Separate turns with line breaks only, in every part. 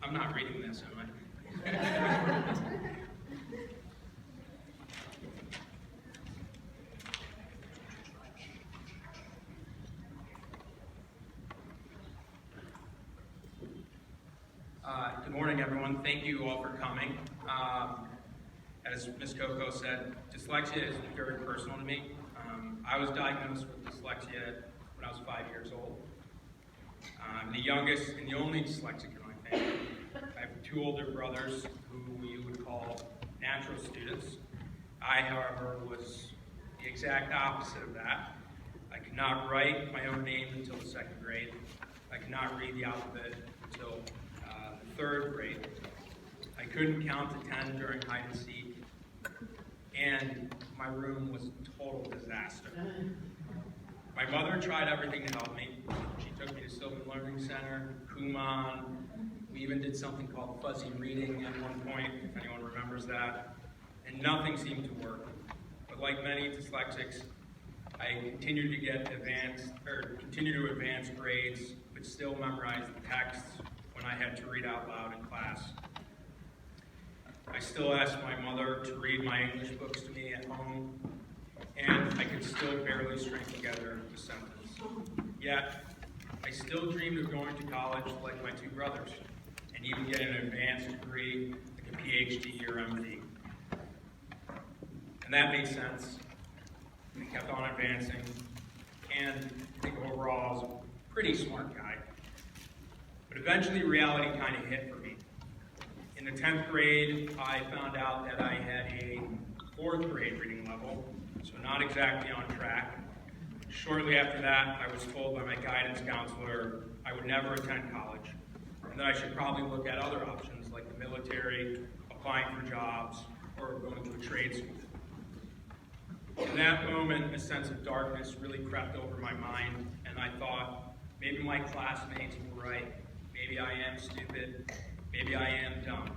I'm not reading this, am I? Good morning, everyone. Thank you all for coming. As Ms. Coco said, dyslexia is very personal to me. I was diagnosed with dyslexia when I was 5 years old. I'm the youngest and the only dyslexic in my family. I have two older brothers who you would call natural students. I, however, was the exact opposite of that. I could not write my own name until the second grade. I could not read the alphabet until the third grade. I couldn't count to 10 during hide and seek, and my room was a total disaster. My mother tried everything to help me. She took me to Sylvan Learning Center, Kohan. We even did something called fuzzy reading at one point, if anyone remembers that, and nothing seemed to work. But like many dyslexics, I continued to advance grades, but still memorize the texts when I had to read out loud in class. I still asked my mother to read my English books to me at home, and I could still barely string together a sentence. Yet, I still dreamed of going to college like my two brothers, and even getting an advanced degree, like a PhD or MD. And that made sense. I kept on advancing, and I think overall I was a pretty smart guy. But eventually reality kind of hit for me. In the 10th grade, I found out that I had a 4th grade reading level, so not exactly on track. Shortly after that, I was told by my guidance counselor I would never attend college, and that I should probably look at other options like the military, applying for jobs, or going to a trade school. In that moment, a sense of darkness really crept over my mind, and I thought, maybe my classmates were right. Maybe I am stupid. Maybe I am dumb.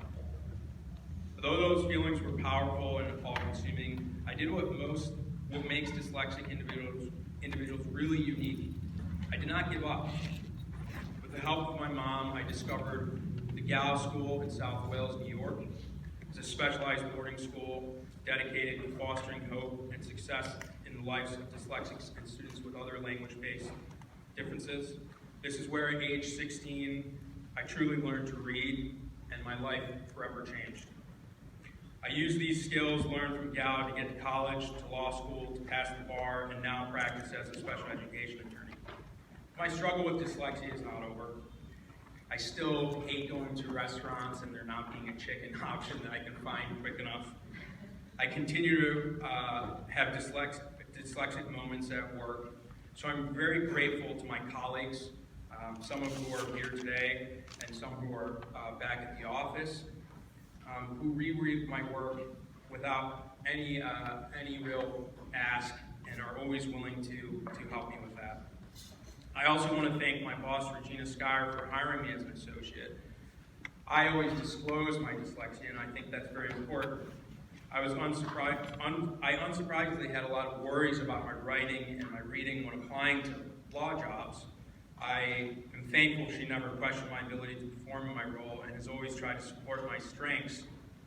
Though those feelings were powerful and all-consuming, I did what makes dyslexic individuals really unique. I did not give up. With the help of my mom, I discovered the Gallup School in South Wales, New York. It's a specialized boarding school dedicated to fostering hope and success in the lives of dyslexics and students with other language-based differences. This is where at age 16, I truly learned to read, and my life forever changed. I used these skills learned from Gallup to get to college, to law school, to pass the bar, and now practice as a special education attorney. My struggle with dyslexia is not over. I still hate going to restaurants and there not being a chicken option that I can find quick enough. I continue to have dyslexic moments at work, so I'm very grateful to my colleagues, some of who are here today and some who are back at the office, who reread my work without any real ask and are always willing to help me with that. I also want to thank my boss, Regina, for hiring me as an associate. I always disclose my dyslexia, and I think that's very important. I unsurprisingly had a lot of worries about my writing and my reading when applying to law jobs. I am thankful she never questioned my ability to perform in my role and has always tried to support my strengths,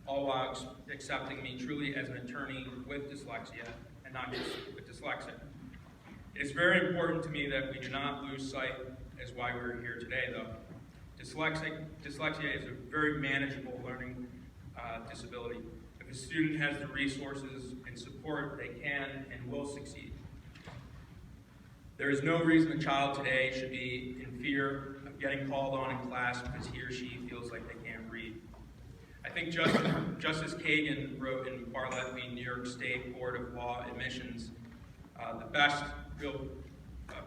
all while accepting me truly as an attorney with dyslexia and not just with dyslexic. It is very important to me that we do not lose sight as why we're here today, though. Dyslexia is a very manageable learning disability. If a student has the resources and support, they can and will succeed. There is no reason a child today should be in fear of getting called on in class because he or she feels like they can't read. I think Justice Kagan wrote in Bartlett v. New York State Board of Law Admissions the best real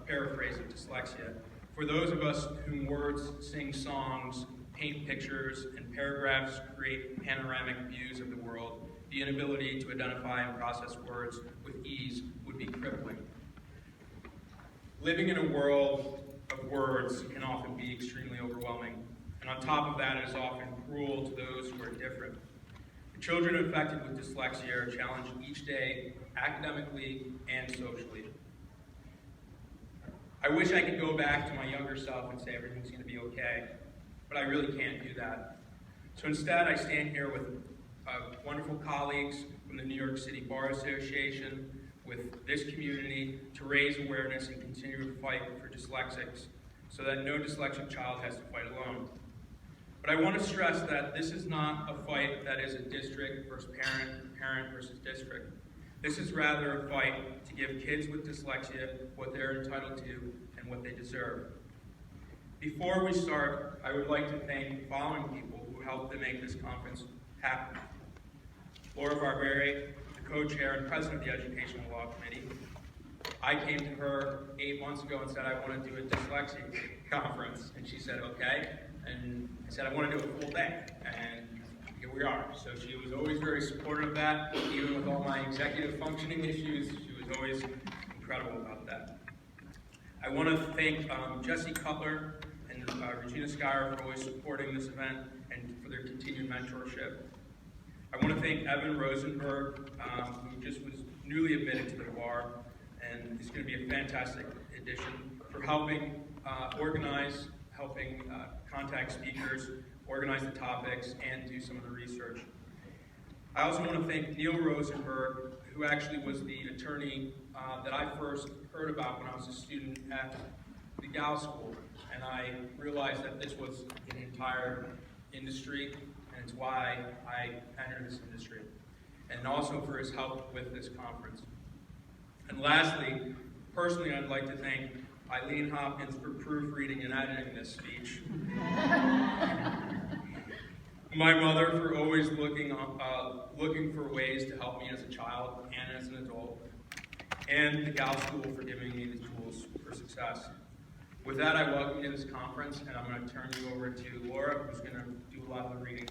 paraphrase of dyslexia. For those of us whom words sing songs, paint pictures, and paragraphs create panoramic views of the world, the inability to identify and process words with ease would be crippling. Living in a world of words can often be extremely overwhelming, and on top of that, it is often cruel to those who are different. The children affected with dyslexia are challenged each day, academically and socially. I wish I could go back to my younger self and say everything's going to be okay. but I really can't do that. So instead, I stand here with wonderful colleagues from the New York City Bar Association, with this community, to raise awareness and continue to fight for dyslexics so that no dyslexic child has to fight alone. But I want to stress that this is not a fight that is a district versus parent, parent versus district. This is rather a fight to give kids with dyslexia what they're entitled to and what they deserve. Before we start, I would like to thank the following people who helped to make this conference happen. Laura Barberi, the co-chair and president of the Educational Law Committee. I came to her 8 months ago and said I want to do a dyslexia conference, and she said okay, and I said I want to do a full day, and here we are. So she was always very supportive of that, even with all my executive functioning issues. She was always incredible about that. I want to thank Jesse Cutler and Regina for always supporting this event and for their continued mentorship. I want to thank Evan Rosenberg, who just was newly admitted to the bar, and is going to be a fantastic addition, for helping organize, helping contact speakers, organize the topics, and do some of the research. I also want to thank Neil Rosenberg, who actually was the attorney that I first heard about when I was a student at the Gal School, and I realized that this was an entire industry, and it's why I entered this industry, and also for his help with this conference. And lastly, personally, I'd like to thank Eileen Hopkins for proofreading and editing this speech. My mother for always looking for ways to help me as a child and as an adult, and the Gal School for giving me the tools for success. With that, I welcome you to this conference, and I'm going to turn you over to Laura, who's going to do a lot of the reading.